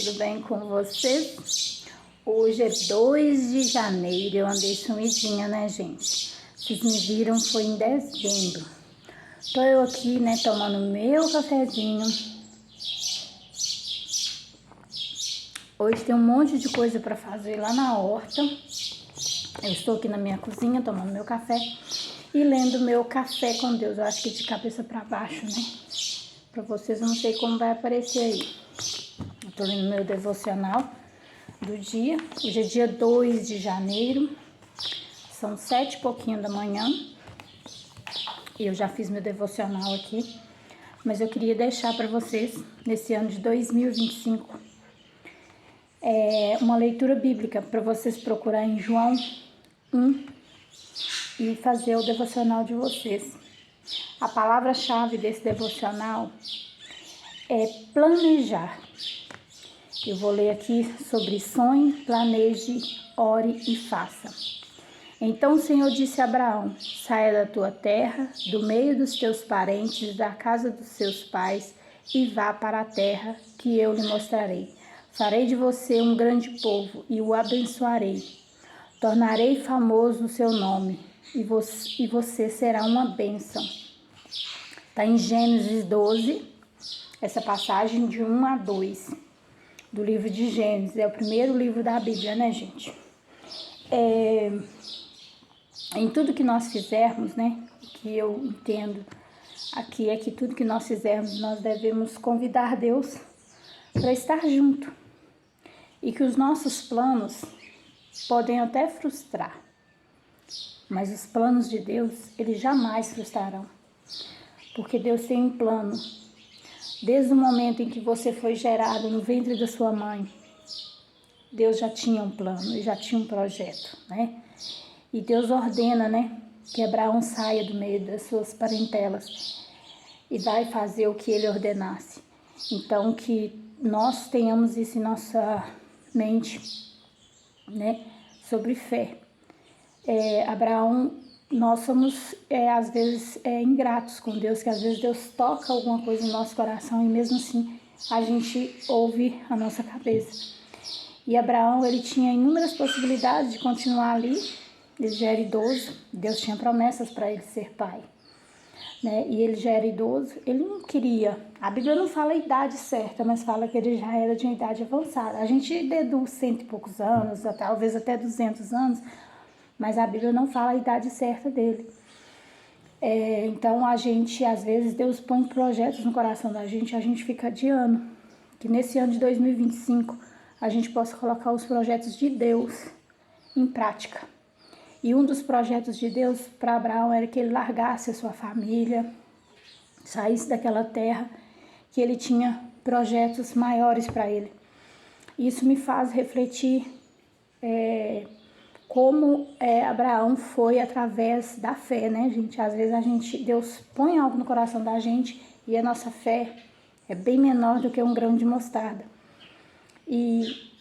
tudo bem com vocês? Hoje é 2 de janeiro, eu andei sumidinha, né, gente? Vocês me viram, foi em dezembro. Tô eu aqui, né, tomando meu cafezinho. Hoje tem um monte de coisa pra fazer lá na horta. Eu estou aqui na minha cozinha tomando meu café e lendo meu Café com Deus. Eu acho que de cabeça pra baixo, né? Pra vocês, eu não sei como vai aparecer aí. Eu tô lendo meu devocional do dia. Hoje é dia 2 de janeiro. São 7 e pouquinho da manhã. E eu já fiz meu devocional aqui. Mas eu queria deixar para vocês, nesse ano de 2025, uma leitura bíblica para vocês procurar em João 1 e fazer o devocional de vocês. A palavra-chave desse devocional é planejar. Eu vou ler aqui sobre sonhe, planeje, ore e faça. Então o Senhor disse a Abraão: saia da tua terra, do meio dos teus parentes, da casa dos seus pais, e vá para a terra que eu lhe mostrarei. Farei de você um grande povo e o abençoarei. Tornarei famoso o seu nome e você será uma bênção. Está em Gênesis 12, essa passagem de 1 a 2 do livro de Gênesis. É o primeiro livro da Bíblia, né, gente? Em tudo que nós fizermos, né, que eu entendo aqui é que tudo que nós fizermos, nós devemos convidar Deus para estar junto. E que os nossos planos podem até frustrar, mas os planos de Deus, eles jamais frustrarão. Porque Deus tem um plano. Desde o momento em que você foi gerado no ventre da sua mãe, Deus já tinha um plano, já tinha um projeto, né? E Deus ordena, né, que Abraão saia do meio das suas parentelas e vai fazer o que ele ordenasse. Então, que nós tenhamos isso em nossa mente, né, sobre fé. Abraão, nós somos, às vezes, ingratos com Deus, que às vezes Deus toca alguma coisa no nosso coração e mesmo assim a gente ouve a nossa cabeça. E Abraão, ele tinha inúmeras possibilidades de continuar ali. Ele já era idoso, Deus tinha promessas para ele ser pai, né? E ele já era idoso, ele não queria, a Bíblia não fala a idade certa, mas fala que ele já era de uma idade avançada. A gente deduz 100 e poucos anos, talvez até 200 anos, mas a Bíblia não fala a idade certa dele. Então a gente, às vezes, Deus põe projetos no coração da gente, a gente fica adiando. Que nesse ano de 2025 a gente possa colocar os projetos de Deus em prática. E um dos projetos de Deus para Abraão era que ele largasse a sua família, saísse daquela terra, que ele tinha projetos maiores para ele. Isso me faz refletir como Abraão foi através da fé, né, gente? Às vezes Deus põe algo no coração da gente e a nossa fé é bem menor do que um grão de mostarda. E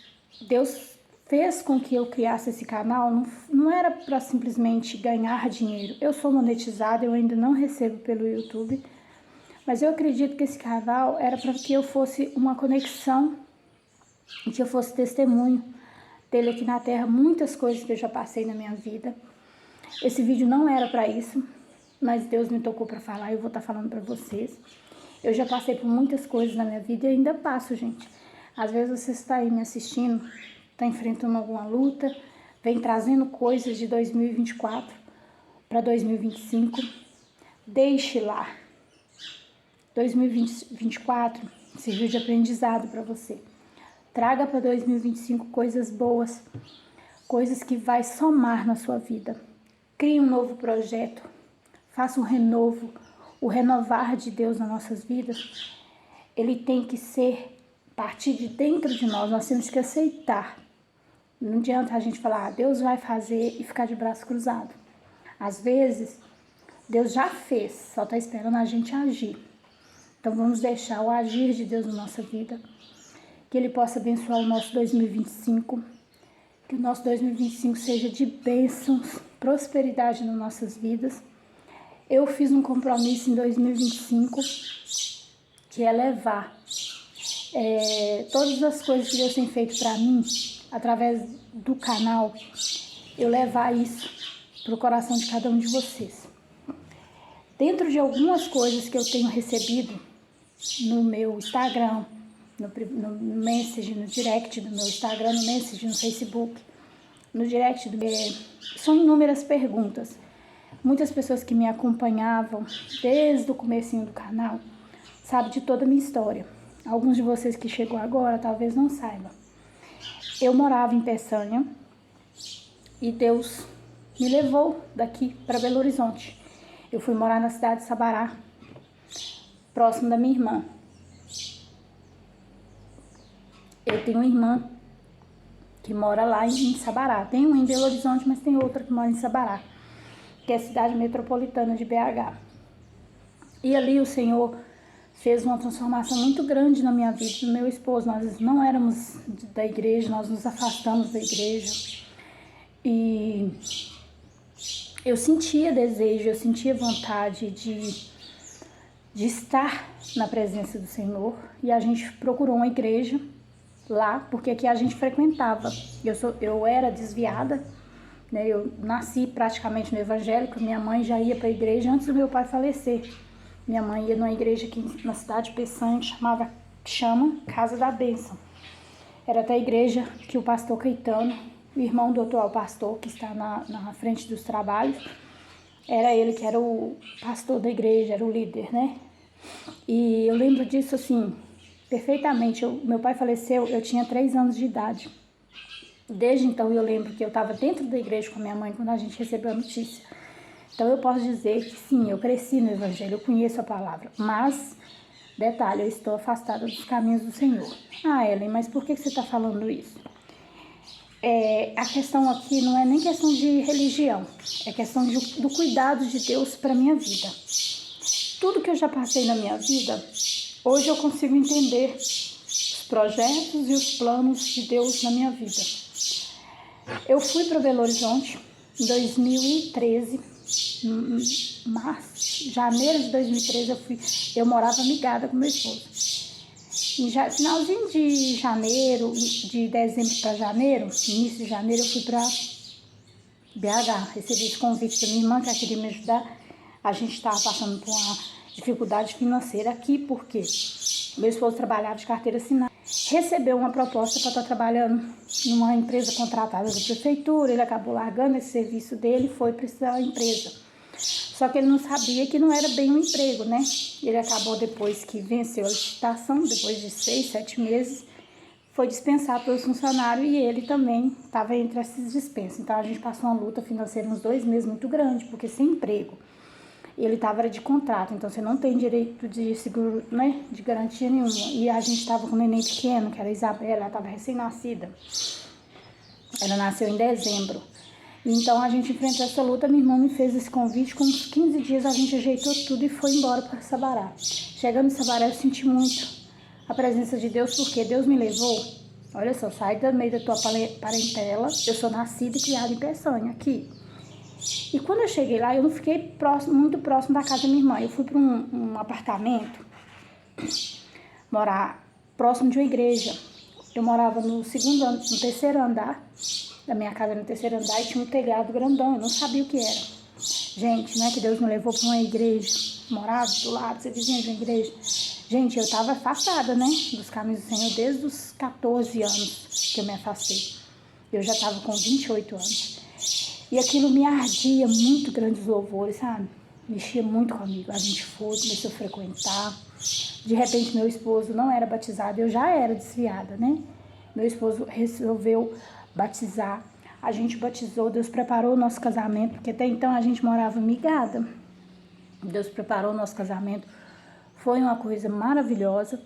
Deus fez com que eu criasse esse canal, não era para simplesmente ganhar dinheiro. Eu sou monetizada, eu ainda não recebo pelo YouTube, mas eu acredito que esse canal era para que eu fosse uma conexão, que eu fosse testemunho dele aqui na Terra, muitas coisas que eu já passei na minha vida. Esse vídeo não era para isso, mas Deus me tocou para falar e eu vou estar falando para vocês. Eu já passei por muitas coisas na minha vida e ainda passo, gente. Às vezes você está aí me assistindo, está enfrentando alguma luta, vem trazendo coisas de 2024 para 2025, deixe lá. 2024 serviu de aprendizado para você. Traga para 2025 coisas boas, coisas que vai somar na sua vida. Crie um novo projeto, faça um renovo, o renovar de Deus nas nossas vidas. Ele tem que ser partir de dentro de nós temos que aceitar. Não adianta a gente falar, Deus vai fazer e ficar de braço cruzado. Às vezes, Deus já fez, só está esperando a gente agir. Então vamos deixar o agir de Deus na nossa vida, que Ele possa abençoar o nosso 2025, que o nosso 2025 seja de bênçãos, prosperidade nas nossas vidas. Eu fiz um compromisso em 2025, que é levar todas as coisas que Deus tem feito para mim, através do canal, eu levar isso para o coração de cada um de vocês. Dentro de algumas coisas que eu tenho recebido no meu Instagram, no Message, no direct do meu Instagram, no Message, no Facebook, no direct são inúmeras perguntas. Muitas pessoas que me acompanhavam desde o comecinho do canal sabem de toda a minha história. Alguns de vocês que chegou agora talvez não saibam. Eu morava em Peçanha e Deus me levou daqui para Belo Horizonte. Eu fui morar na cidade de Sabará, próximo da minha irmã. Eu tenho uma irmã que mora lá em Sabará. Tem uma em Belo Horizonte, mas tem outra que mora em Sabará, que é a cidade metropolitana de BH. E ali o Senhor fez uma transformação muito grande na minha vida e do meu esposo. Nós não éramos da igreja, nós nos afastamos da igreja. E eu sentia desejo, eu sentia vontade de estar na presença do Senhor. E a gente procurou uma igreja lá, porque aqui a gente frequentava. Eu era desviada, né? Eu nasci praticamente no evangélico. Minha mãe já ia para a igreja antes do meu pai falecer. Minha mãe ia numa igreja aqui na cidade de Peçanha, chama Casa da Bênção. Era até a igreja que o pastor Caetano, o irmão do atual pastor, que está na frente dos trabalhos, era ele que era o pastor da igreja, era o líder, né? E eu lembro disso assim, perfeitamente. Meu pai faleceu, eu tinha 3 anos de idade. Desde então eu lembro que eu estava dentro da igreja com a minha mãe quando a gente recebeu a notícia. Então eu posso dizer que sim, eu cresci no evangelho, eu conheço a palavra, mas, detalhe, eu estou afastada dos caminhos do Senhor. Ah, Ellen, mas por que você está falando isso? A questão aqui não é nem questão de religião, é questão do cuidado de Deus para a minha vida. Tudo que eu já passei na minha vida, hoje eu consigo entender os projetos e os planos de Deus na minha vida. Eu fui para Belo Horizonte em 2013, janeiro de 2013 eu morava amigada com meu esposo. Finalzinho de janeiro, de dezembro para janeiro, início de janeiro, eu fui para BH. Recebi esse convite da minha irmã, que ela queria me ajudar. A gente estava passando por uma dificuldade financeira aqui, porque meu esposo trabalhava de carteira assinada. Recebeu uma proposta para estar trabalhando numa empresa contratada da prefeitura. Ele acabou largando esse serviço dele e foi para essa empresa. Só que ele não sabia que não era bem um emprego, né? Ele acabou, depois que venceu a licitação, depois de 6, 7 meses, foi dispensar pelos funcionários e ele também estava entre esses dispensas. Então a gente passou uma luta financeira uns 2 meses muito grande, porque sem emprego. Ele estava de contrato, então você não tem direito de seguro, né, de garantia nenhuma. E a gente estava com um neném pequeno, que era a Isabela, ela estava recém-nascida. Ela nasceu em dezembro. Então a gente enfrentou essa luta, minha irmã me fez esse convite, com uns 15 dias a gente ajeitou tudo e foi embora para Sabará. Chegando em Sabará eu senti muito a presença de Deus, porque Deus me levou, olha só, sai do meio da tua parentela, eu sou nascida e criada em Peçanha, aqui. E quando eu cheguei lá, eu não fiquei muito próximo da casa da minha irmã, eu fui para um apartamento, morar próximo de uma igreja. Eu morava no terceiro andar, da minha casa no terceiro andar, e tinha um telhado grandão, eu não sabia o que era. Gente, não é que Deus me levou para uma igreja, morava do lado, ser vizinha de uma igreja. Gente, eu estava afastada, né, dos caminhos do Senhor desde os 14 anos que eu me afastei. Eu já estava com 28 anos. E aquilo me ardia muito, grandes louvores, sabe? Mexia muito comigo. A gente foi, começou a frequentar. De repente, meu esposo não era batizado, eu já era desviada, né? Meu esposo resolveu batizar. A gente batizou, Deus preparou o nosso casamento, porque até então a gente morava amigada. Deus preparou o nosso casamento. Foi uma coisa maravilhosa.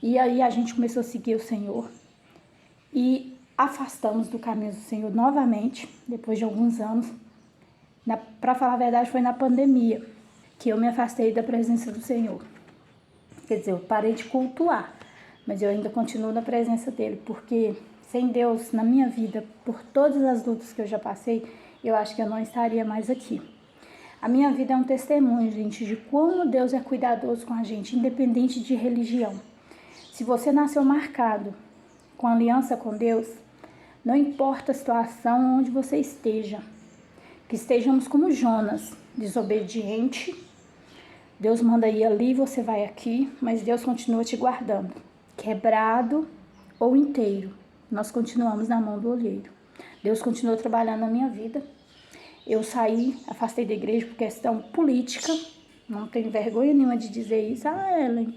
E aí a gente começou a seguir o Senhor. E afastamos do caminho do Senhor novamente, depois de alguns anos. Para falar a verdade, foi na pandemia que eu me afastei da presença do Senhor. Quer dizer, eu parei de cultuar, mas eu ainda continuo na presença dele, porque sem Deus na minha vida, por todas as lutas que eu já passei, eu acho que eu não estaria mais aqui. A minha vida é um testemunho, gente, de como Deus é cuidadoso com a gente, independente de religião. Se você nasceu marcado com aliança com Deus, não importa a situação onde você esteja, que estejamos como Jonas, desobediente, Deus manda ir ali, você vai aqui, mas Deus continua te guardando. Quebrado ou inteiro, nós continuamos na mão do olheiro. Deus continua trabalhando na minha vida. Eu saí, afastei da igreja por questão política, não tenho vergonha nenhuma de dizer isso. Ellen,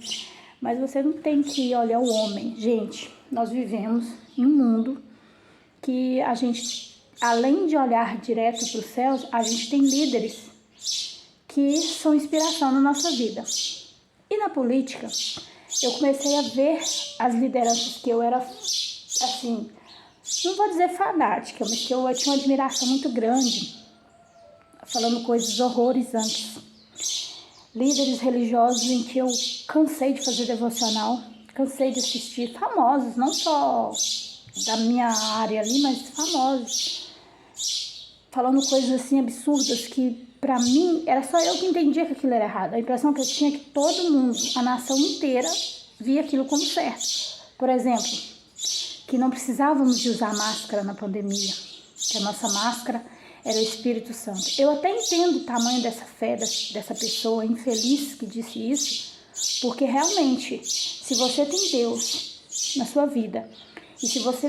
mas você não tem que olhar o homem. Gente, nós vivemos em um mundo que a gente, além de olhar direto para os céus, a gente tem líderes que são inspiração na nossa vida. E na política, eu comecei a ver as lideranças que eu era, assim, não vou dizer fanática, mas que eu tinha uma admiração muito grande, falando coisas horrorizantes. Líderes religiosos em que eu cansei de fazer devocional, cansei de assistir, famosos, não só da minha área ali, mas famosos, falando coisas assim absurdas que pra mim era só eu que entendia que aquilo era errado. A impressão que eu tinha é que todo mundo, a nação inteira, via aquilo como certo. Por exemplo, que não precisávamos de usar máscara na pandemia, que a nossa máscara era o Espírito Santo. Eu até entendo o tamanho dessa fé, dessa pessoa infeliz que disse isso, porque realmente, se você tem Deus na sua vida, e se você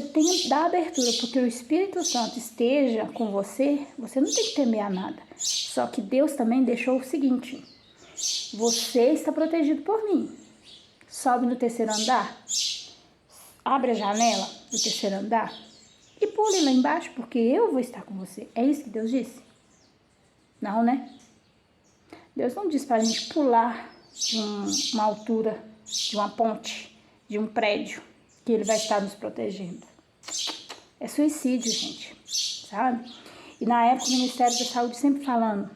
dá abertura para que o Espírito Santo esteja com você, você não tem que temer a nada. Só que Deus também deixou o seguinte: você está protegido por mim. Sobe no terceiro andar, abre a janela do terceiro andar e pule lá embaixo, porque eu vou estar com você. É isso que Deus disse? Não, né? Deus não disse para a gente pular de uma altura, de uma ponte, de um prédio, que Ele vai estar nos protegendo. É suicídio, gente, sabe? E na época o Ministério da Saúde sempre falando.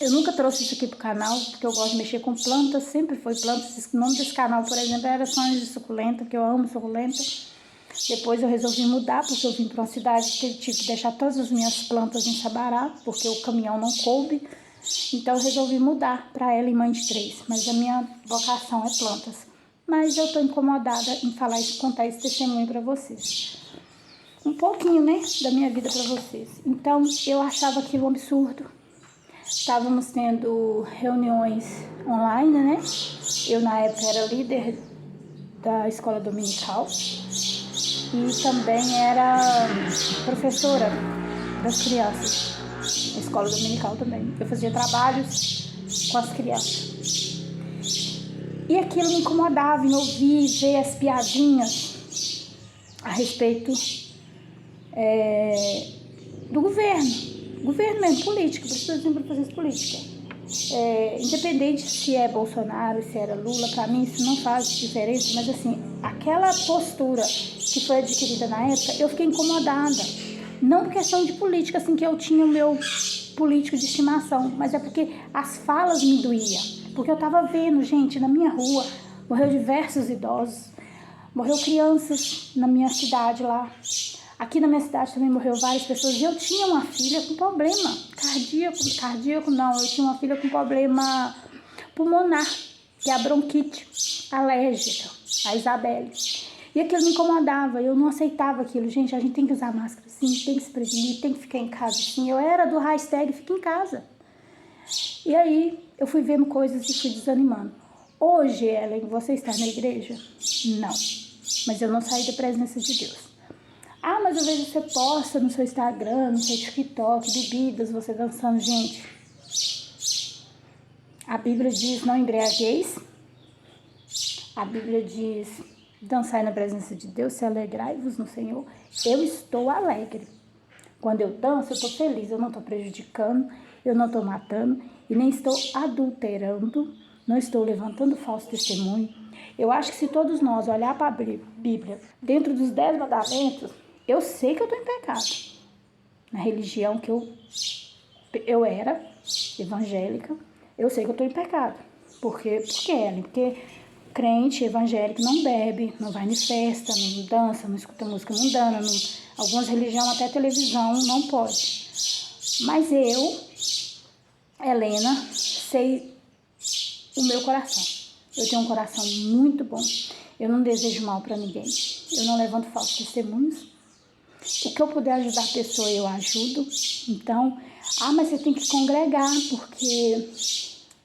Eu nunca trouxe isso aqui pro canal, porque eu gosto de mexer com plantas, sempre foi plantas. O nome desse canal, por exemplo, era Sonhos de Suculenta, porque eu amo suculenta. Depois eu resolvi mudar, porque eu vim para uma cidade que eu tive que deixar todas as minhas plantas em Sabará, porque o caminhão não coube. Então eu resolvi mudar para ela em Mãe de Três, mas a minha vocação é plantas. Mas eu estou incomodada em falar isso, contar esse testemunho para vocês. Um pouquinho, né, da minha vida para vocês. Então eu achava aquilo um absurdo. Estávamos tendo reuniões online, né? Eu na época era líder da escola dominical e também era professora das crianças, na escola dominical também. Eu fazia trabalhos com as crianças. E aquilo me incomodava em ouvir, ver as piadinhas a respeito do governo mesmo, política, por isso eu sempre fazer política. Independente se é Bolsonaro, se era Lula, para mim isso não faz diferença, mas assim, aquela postura que foi adquirida na época, eu fiquei incomodada. Não por questão de política, assim, que eu tinha o meu político de estimação, mas é porque as falas me doíam. Porque eu tava vendo, gente, na minha rua, morreu diversos idosos, morreu crianças na minha cidade lá. Aqui na minha cidade também morreu várias pessoas. E eu tinha uma filha com problema cardíaco não, eu tinha uma filha com problema pulmonar, que é a bronquite alérgica, a Isabelle. E aquilo me incomodava, eu não aceitava aquilo. Gente, a gente tem que usar máscara sim, tem que se prevenir, tem que ficar em casa sim. Eu era do hashtag fica em casa. E aí eu fui vendo coisas e fui desanimando. Hoje, Ellen, você está na igreja? Não, mas eu não saí da presença de Deus. Ah, mas eu vejo você posta no seu Instagram, no seu TikTok, bebidas, você dançando. Gente, a Bíblia diz não embriagueis. A Bíblia diz dançai na presença de Deus, se alegrai-vos no Senhor. Eu estou alegre. Quando eu danço, eu estou feliz. Eu não estou prejudicando, eu não estou matando e nem estou adulterando, não estou levantando falso testemunho. Eu acho que se todos nós olhar para a Bíblia, dentro dos 10 mandamentos, eu sei que eu estou em pecado. Na religião que eu era, evangélica, eu sei que eu estou em pecado. Por quê, Ellen? Porque crente evangélico não bebe, não vai em festa, não dança, não escuta música mundana, algumas religiões até televisão não pode. Mas eu, Helena, sei o meu coração. Eu tenho um coração muito bom. Eu não desejo mal para ninguém. Eu não levanto falsos testemunhos. O que eu puder ajudar a pessoa, eu ajudo. Então, mas você tem que congregar, porque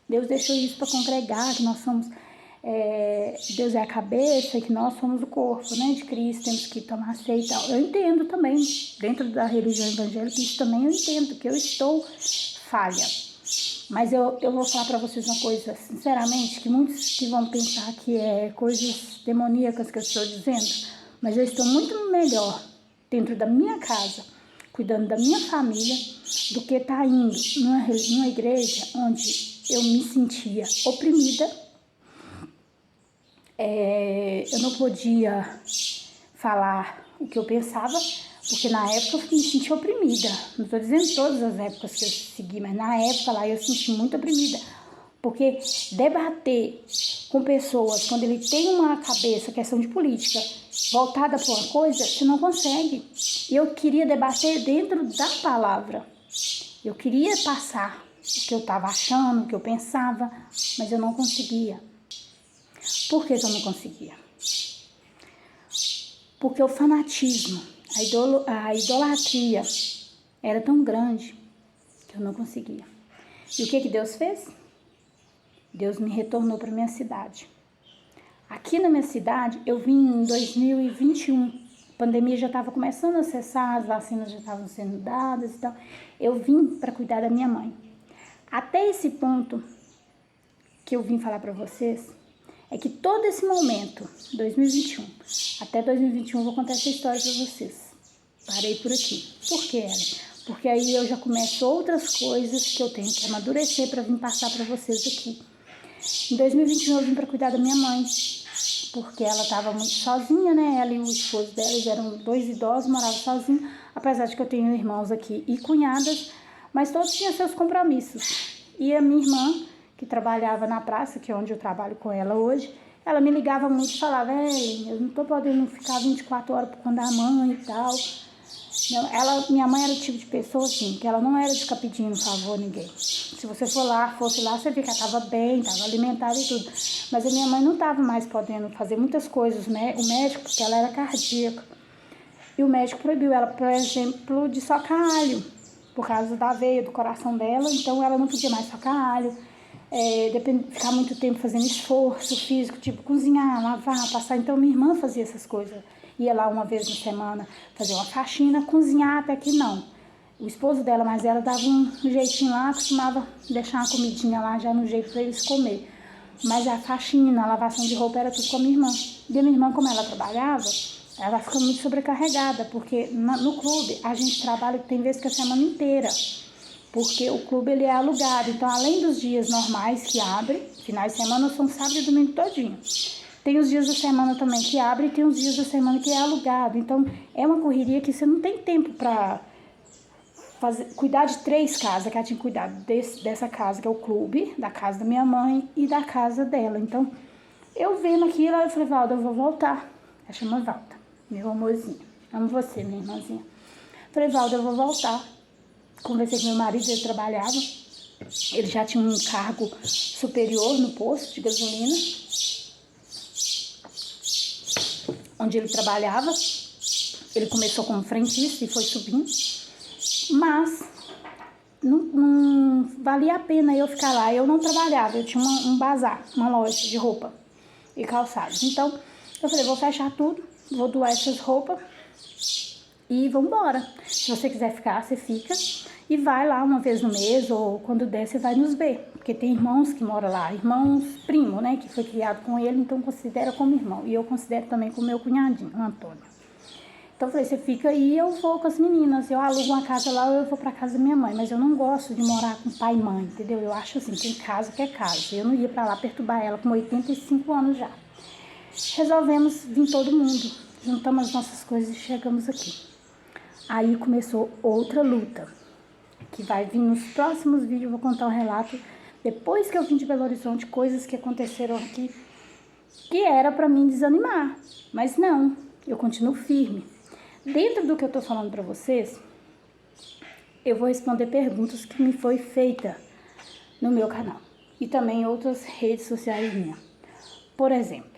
Deus deixou isso para congregar, que nós somos... Deus é a cabeça e que nós somos o corpo, né, de Cristo, temos que tomar ceia e tal. Eu entendo também, dentro da religião evangélica, isso também eu entendo, que eu estou falha. Mas eu vou falar para vocês uma coisa, sinceramente, que muitos que vão pensar que é coisas demoníacas que eu estou dizendo, mas eu estou muito melhor dentro da minha casa, cuidando da minha família, do que estar indo numa igreja onde eu me sentia oprimida. Eu não podia falar o que eu pensava, porque na época eu me sentia oprimida. Não estou dizendo todas as épocas que eu segui, mas na época lá eu senti muito oprimida. Porque debater com pessoas, quando ele tem uma cabeça, questão de política, voltada para uma coisa, você não consegue. E eu queria debater dentro da palavra. Eu queria passar o que eu estava achando, o que eu pensava, mas eu não conseguia. Por que eu não conseguia? Porque o fanatismo, a idolatria era tão grande que eu não conseguia. E o que Deus fez? Deus me retornou para minha cidade. Aqui na minha cidade, eu vim em 2021. A pandemia já estava começando a cessar, as vacinas já estavam sendo dadas e tal. Eu vim para cuidar da minha mãe. Até esse ponto que eu vim falar para vocês, é que todo esse momento, 2021, até 2021, eu vou contar essa história para vocês. Parei por aqui. Por quê, Ellen? Porque aí eu já começo outras coisas que eu tenho que amadurecer para vir passar para vocês aqui. Em 2021 eu vim para cuidar da minha mãe, porque ela estava muito sozinha, né? Ela e o esposo dela, eles eram 2 idosos, moravam sozinhos, apesar de que eu tenho irmãos aqui e cunhadas, mas todos tinham seus compromissos. E a minha irmã, que trabalhava na praça, que é onde eu trabalho com ela hoje, ela me ligava muito e falava, eu não tô podendo ficar 24 horas por conta da mãe e tal. Minha mãe era o tipo de pessoa assim, que ela não era de ficar pedindo favor a ninguém. Se você fosse lá, você vê que ela estava bem, estava alimentada e tudo. Mas a minha mãe não estava mais podendo fazer muitas coisas, né? O médico, porque ela era cardíaca, e o médico proibiu ela, por exemplo, de socar alho, por causa da veia do coração dela, então ela não podia mais socar alho. Ficar muito tempo fazendo esforço físico, tipo cozinhar, lavar, passar. Então minha irmã fazia essas coisas, ia lá uma vez na semana fazer uma faxina, cozinhar até que não. O esposo dela, mas ela dava um jeitinho lá, costumava deixar uma comidinha lá já no jeito para eles comer. Mas a faxina, a lavação de roupa era tudo com a minha irmã. E a minha irmã, como ela trabalhava, ela ficou muito sobrecarregada, porque no clube a gente trabalha, tem vezes que a semana inteira. Porque o clube ele é alugado, então além dos dias normais que abre, finais de semana são sábado e domingo todinho. Tem os dias da semana também que abre e tem os dias da semana que é alugado. Então é uma correria que você não tem tempo para cuidar de 3 casas, que ela tinha que cuidar dessa casa que é o clube, da casa da minha mãe e da casa dela. Então eu vendo aquilo, eu falei, Valda, eu vou voltar. Ela chama Valda, meu amorzinho. Amo você, minha irmãzinha. Falei, Valda, eu vou voltar. Conversei com meu marido, ele trabalhava, ele já tinha um cargo superior no posto de gasolina, onde ele trabalhava. Ele começou como frentista e foi subindo, mas não valia a pena eu ficar lá. Eu não trabalhava, eu tinha um bazar, uma loja de roupa e calçados. Então eu falei, vou fechar tudo, vou doar essas roupas e vamos embora. Se você quiser ficar, você fica. E vai lá uma vez no mês, ou quando der, você vai nos ver. Porque tem irmãos que moram lá, irmãos primo, né? Que foi criado com ele, então considera como irmão. E eu considero também como meu cunhadinho, o Antônio. Então eu falei, você fica aí, eu vou com as meninas. Eu alugo uma casa lá, ou eu vou pra casa da minha mãe. Mas eu não gosto de morar com pai e mãe, entendeu? Eu acho assim, tem casa que é casa. Eu não ia pra lá perturbar ela com 85 anos já. Resolvemos vir todo mundo. Juntamos as nossas coisas e chegamos aqui. Aí começou outra luta, que vai vir nos próximos vídeos. Eu vou contar um relato, depois que eu vim de Belo Horizonte, coisas que aconteceram aqui, que era para mim desanimar, mas não, eu continuo firme. Dentro do que eu tô falando para vocês, eu vou responder perguntas que me foi feita no meu canal, e também em outras redes sociais minhas. Por exemplo,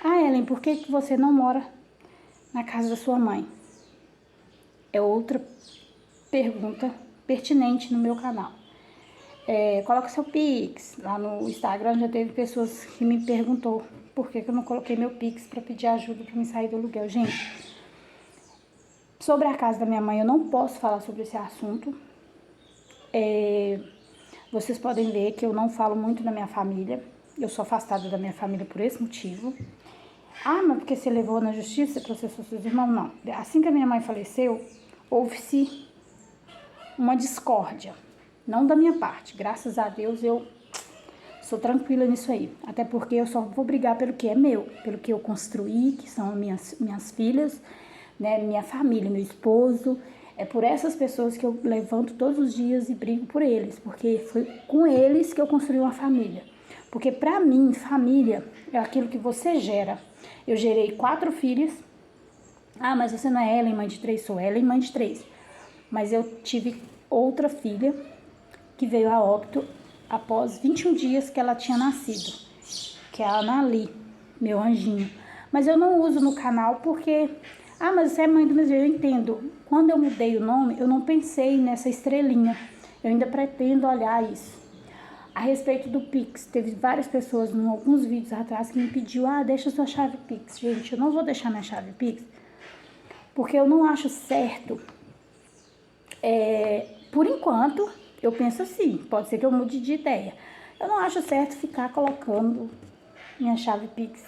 Ah, Ellen, por que você não mora na casa da sua mãe? É outra pergunta pertinente no meu canal. Coloca seu Pix. Lá no Instagram já teve pessoas que me perguntou por que eu não coloquei meu Pix para pedir ajuda para me sair do aluguel. Gente, sobre a casa da minha mãe eu não posso falar sobre esse assunto. Vocês podem ver que eu não falo muito da minha família. Eu sou afastada da minha família por esse motivo. Ah, mas porque você levou na justiça, você processou seus irmãos? Não. Assim que a minha mãe faleceu, houve-se uma discórdia. Não da minha parte. Graças a Deus eu sou tranquila nisso aí. Até porque eu só vou brigar pelo que é meu. Pelo que eu construí, que são minhas filhas, né, minha família, meu esposo. É por essas pessoas que eu levanto todos os dias e brigo por eles. Porque foi com eles que eu construí uma família. Porque pra mim, família é aquilo que você gera. Eu gerei 4 filhas. Ah, mas você não é Ellen, mãe de 3? Sou Ellen, mãe de 3. Mas eu tive outra filha que veio a óbito após 21 dias que ela tinha nascido, que é a Anali, meu anjinho. Mas eu não uso no canal porque... Ah, mas você é mãe do meu filho, eu entendo. Quando eu mudei o nome, eu não pensei nessa estrelinha. Eu ainda pretendo olhar isso. A respeito do Pix, teve várias pessoas em alguns vídeos atrás que me pediu, deixa sua chave Pix. Gente, eu não vou deixar minha chave Pix, porque eu não acho certo. Por enquanto, eu penso assim, pode ser que eu mude de ideia. Eu não acho certo ficar colocando minha chave Pix.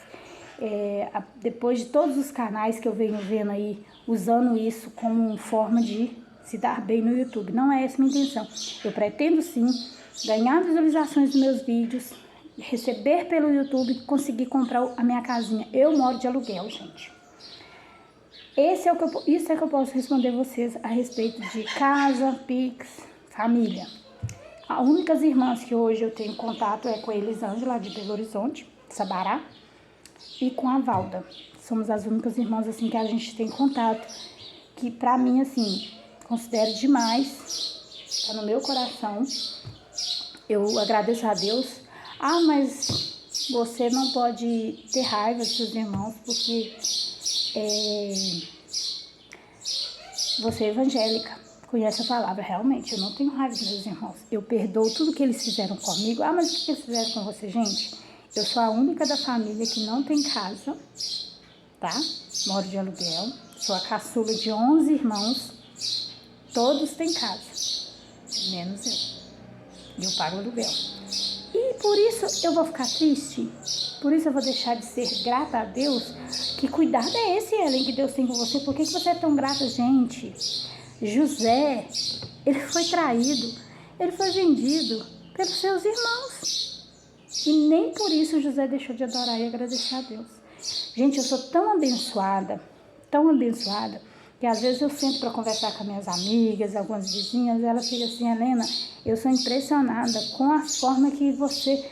Depois de todos os canais que eu venho vendo aí, usando isso como forma de se dar bem no YouTube. Não é essa a minha intenção. Eu pretendo sim ganhar visualizações dos meus vídeos, receber pelo YouTube e conseguir comprar a minha casinha. Eu moro de aluguel, gente. Isso é que eu posso responder vocês a respeito de casa, Pix, família. As únicas irmãs que hoje eu tenho contato é com a Elisângela, de Belo Horizonte, Sabará, e com a Valda. Somos as únicas irmãs assim que a gente tem contato, que pra mim, assim, considero demais, tá no meu coração. Eu agradeço a Deus. Ah, mas você não pode ter raiva dos seus irmãos, porque você é evangélica, conhece a palavra. Realmente, eu não tenho raiva dos meus irmãos. Eu perdoo tudo que eles fizeram comigo. Ah, mas o que eles fizeram com você, gente? Eu sou a única da família que não tem casa, tá? Moro de aluguel. Sou a caçula de 11 irmãos. Todos têm casa, menos eu. E eu pago aluguel. E por isso eu vou ficar triste? Por isso eu vou deixar de ser grata a Deus? Que cuidado é esse, Ellen, que Deus tem com você? Por que você é tão grata, gente? José, ele foi traído, ele foi vendido pelos seus irmãos. E nem por isso José deixou de adorar e agradecer a Deus. Gente, eu sou tão abençoada, que às vezes eu sento para conversar com minhas amigas, algumas vizinhas, e elas ficam assim, Helena, eu sou impressionada com a forma que você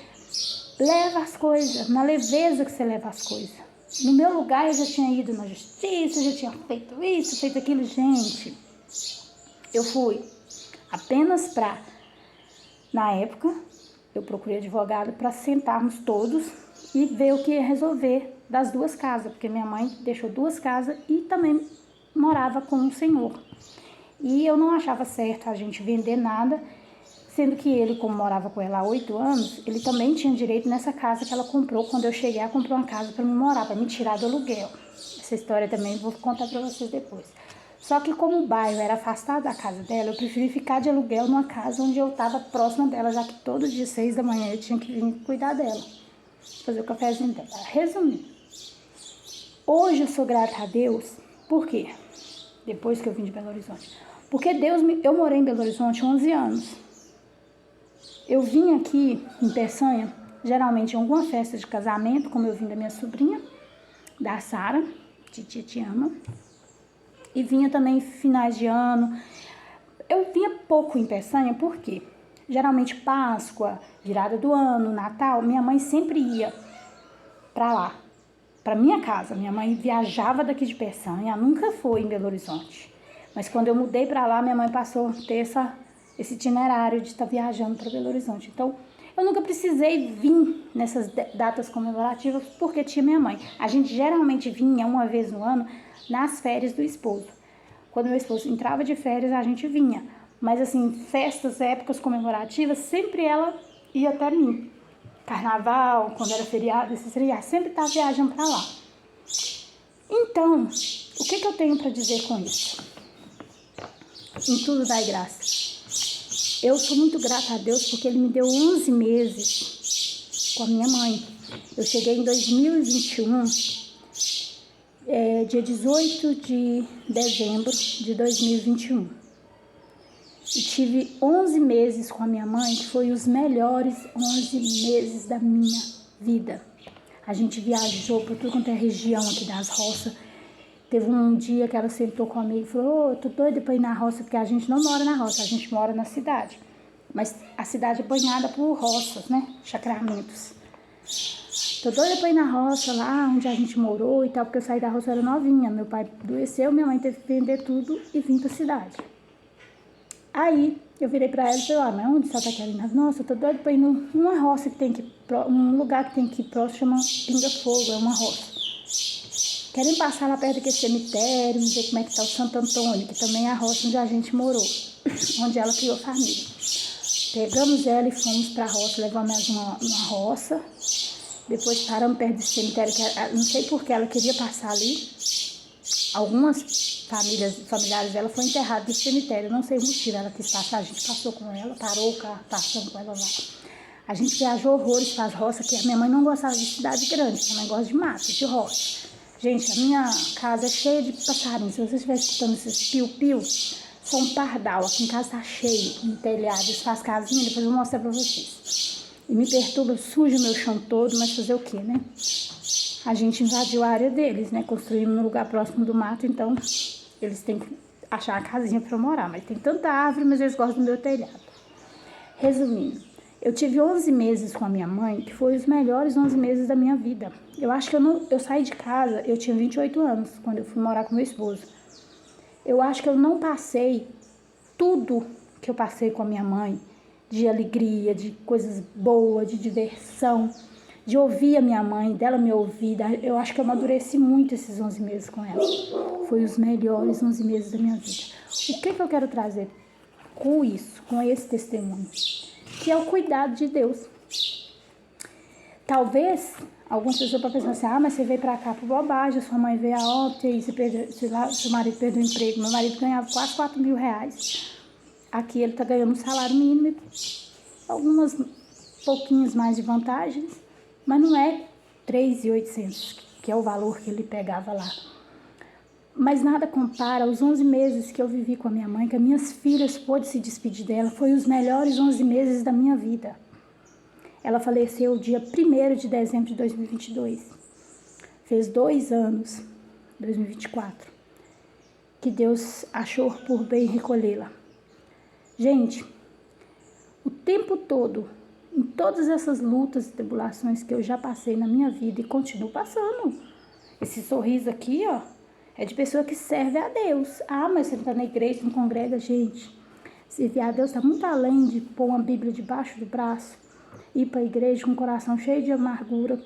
leva as coisas, na leveza que você leva as coisas. No meu lugar eu já tinha ido na justiça, já tinha feito isso, feito aquilo. Gente, eu fui apenas para, na época, eu procurei advogado para sentarmos todos e ver o que ia resolver das 2 casas, porque minha mãe deixou 2 casas e também morava com um senhor. E eu não achava certo a gente vender nada, sendo que ele, como morava com ela há 8 anos, ele também tinha direito nessa casa que ela comprou. Quando eu cheguei, ela comprou uma casa para me morar, para me tirar do aluguel. Essa história também vou contar para vocês depois. Só que como o bairro era afastado da casa dela, eu preferi ficar de aluguel numa casa onde eu estava próxima dela, já que todo dia, 6 da manhã, eu tinha que vir cuidar dela, fazer o cafezinho dela. Resumindo, hoje eu sou grata a Deus, por quê? Depois que eu vim de Belo Horizonte. Porque eu morei em Belo Horizonte 11 anos. Eu vim aqui em Peçanha, geralmente em alguma festa de casamento, como eu vim da minha sobrinha, da Sara, Titia te ama. E vinha também em finais de ano. Eu vinha pouco em Peçanha, por quê? Geralmente Páscoa, virada do ano, Natal, minha mãe sempre ia pra lá, pra minha casa. Minha mãe viajava daqui de Peçanha, nunca foi em Belo Horizonte. Mas quando eu mudei pra lá, minha mãe passou a ter esse itinerário de estar viajando para Belo Horizonte. Então, Eu nunca precisei vir nessas datas comemorativas porque tinha minha mãe. A gente geralmente vinha uma vez no ano nas férias do esposo. Quando meu esposo entrava de férias, a gente vinha. Mas assim, festas, épocas comemorativas, sempre ela ia até mim. Carnaval, quando era feriado, esses feriados, sempre estava viajando para lá. Então, o que eu tenho para dizer com isso? Em tudo dai graça. Eu sou muito grata a Deus porque Ele me deu 11 meses com a minha mãe. Eu cheguei em 2021, dia 18 de dezembro de 2021. E tive 11 meses com a minha mãe, que foi os melhores 11 meses da minha vida. A gente viajou por tudo quanto é região aqui das roças. Teve um dia que ela sentou comigo e falou: tô doida pra ir na roça, porque a gente não mora na roça, a gente mora na cidade. Mas a cidade é banhada por roças, né? Chacramentos. Tô doida pra ir na roça lá onde a gente morou e tal, porque eu saí da roça, eu era novinha. Meu pai adoeceu, minha mãe teve que vender tudo e vim pra cidade. Aí eu virei pra ela e falei: mas onde você tá querendo? Nossa, eu tô doida pra ir numa roça que tem aqui, um lugar que tem aqui próximo, chama Pinga Fogo, é uma roça. Querem passar lá perto daquele cemitério, ver como é que tá o Santo Antônio, que também é a roça onde a gente morou, onde ela criou família. Pegamos ela e fomos pra roça, levamos ela numa roça, depois paramos perto do cemitério, que não sei por que ela queria passar ali. Algumas familiares dela foram enterradas no cemitério, não sei o motivo, ela quis passar, a gente passou com ela, parou o carro, passamos com ela lá. A gente viajou horrores para as roças, que a minha mãe não gostava de cidade grande, ela gosta de mato, de roça. Gente, a minha casa é cheia de passarinhos. Se você estiver escutando esses piu-piu, são pardal. Aqui em casa tá cheio, no telhado. Eles fazem casinha, depois eu vou mostrar pra vocês. E me perturba, suja meu chão todo, mas fazer o quê, né? A gente invadiu a área deles, né? Construímos num lugar próximo do mato, então eles têm que achar a casinha pra eu morar. Mas tem tanta árvore, mas eles gostam do meu telhado. Resumindo, eu tive 11 meses com a minha mãe, que foi os melhores 11 meses da minha vida. Eu acho que eu saí de casa, eu tinha 28 anos, quando eu fui morar com meu esposo. Eu acho que eu não passei tudo que eu passei com a minha mãe, de alegria, de coisas boas, de diversão, de ouvir a minha mãe, dela me ouvir. Eu acho que eu amadureci muito esses 11 meses com ela. Foi os melhores 11 meses da minha vida. O que eu quero trazer com isso, com esse testemunho? Que é o cuidado de Deus. Talvez algumas pessoas podem pensar assim: mas você veio pra cá por bobagem, sua mãe veio a óbito, e seu marido perdeu o emprego. Meu marido ganhava quase 4 mil reais. Aqui ele tá ganhando um salário mínimo e algumas pouquinhos mais de vantagens, mas não é 3.800, que é o valor que ele pegava lá. Mas nada compara aos 11 meses que eu vivi com a minha mãe, que as minhas filhas pôde se despedir dela. Foi os melhores 11 meses da minha vida. Ela faleceu dia 1º de dezembro de 2022. Fez 2 anos, 2024, que Deus achou por bem recolhê-la. Gente, o tempo todo, em todas essas lutas e tribulações que eu já passei na minha vida e continuo passando, esse sorriso aqui, ó, é de pessoa que serve a Deus. Mas você não tá na igreja, não congrega, gente. Servir a Deus está muito além de pôr uma Bíblia debaixo do braço, ir para a igreja com o coração cheio de amargura,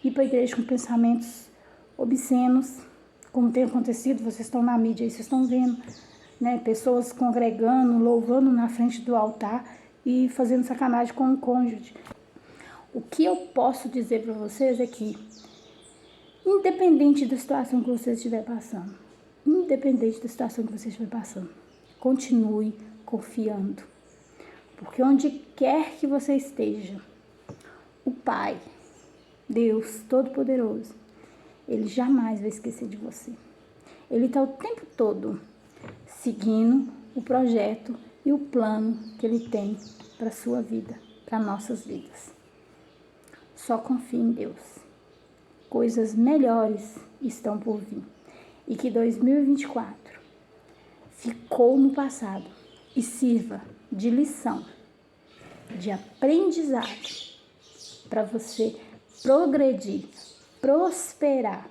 ir para a igreja com pensamentos obscenos, como tem acontecido, vocês estão na mídia aí, vocês estão vendo, né? Pessoas congregando, louvando na frente do altar e fazendo sacanagem com o cônjuge. O que eu posso dizer para vocês é que, independente da situação que você estiver passando, continue confiando. Porque onde quer que você esteja, o Pai, Deus Todo-Poderoso, Ele jamais vai esquecer de você. Ele está o tempo todo seguindo o projeto e o plano que Ele tem para a sua vida, para nossas vidas. Só confie em Deus. Coisas melhores estão por vir. E que 2024 ficou no passado e sirva de lição, de aprendizado para você progredir, prosperar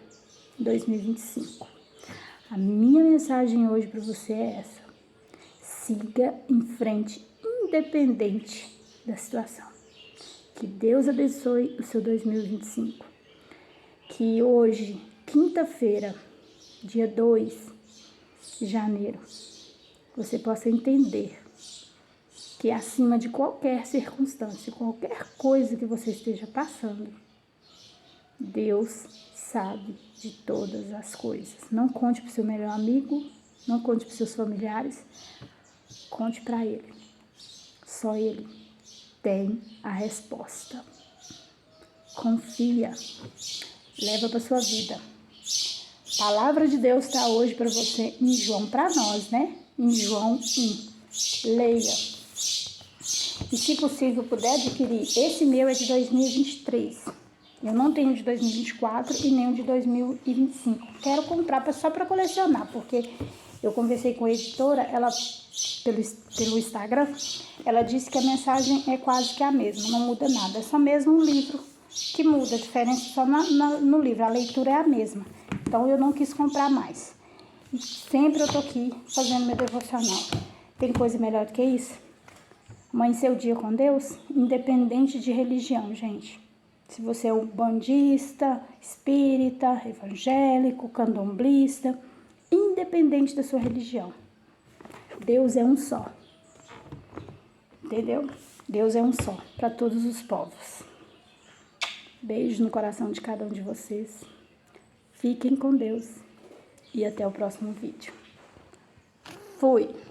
em 2025. A minha mensagem hoje para você é essa: siga em frente, independente da situação. Que Deus abençoe o seu 2025. Que hoje, quinta-feira, dia 2 de janeiro, você possa entender que acima de qualquer circunstância, qualquer coisa que você esteja passando, Deus sabe de todas as coisas. Não conte para o seu melhor amigo, não conte para os seus familiares, conte para Ele. Só Ele tem a resposta. Confia, leva para sua vida. A palavra de Deus está hoje para você em João, para nós, né? Em João 1. Leia. E se possível, puder adquirir. Esse meu é de 2023. Eu não tenho de 2024 e nem o de 2025. Quero comprar só para colecionar, porque eu conversei com a editora, ela pelo Instagram, ela disse que a mensagem é quase que a mesma, não muda nada. É só mesmo um livro que muda, a diferença só no livro, a leitura é a mesma. Então eu não quis comprar mais. E sempre eu tô aqui fazendo meu devocional. Tem coisa melhor do que isso? Amanhecer o dia com Deus, independente de religião, gente. Se você é um bandista, espírita, evangélico, candomblista, independente da sua religião, Deus é um só. Entendeu? Deus é um só, para todos os povos. Beijo no coração de cada um de vocês. Fiquem com Deus e até o próximo vídeo. Fui!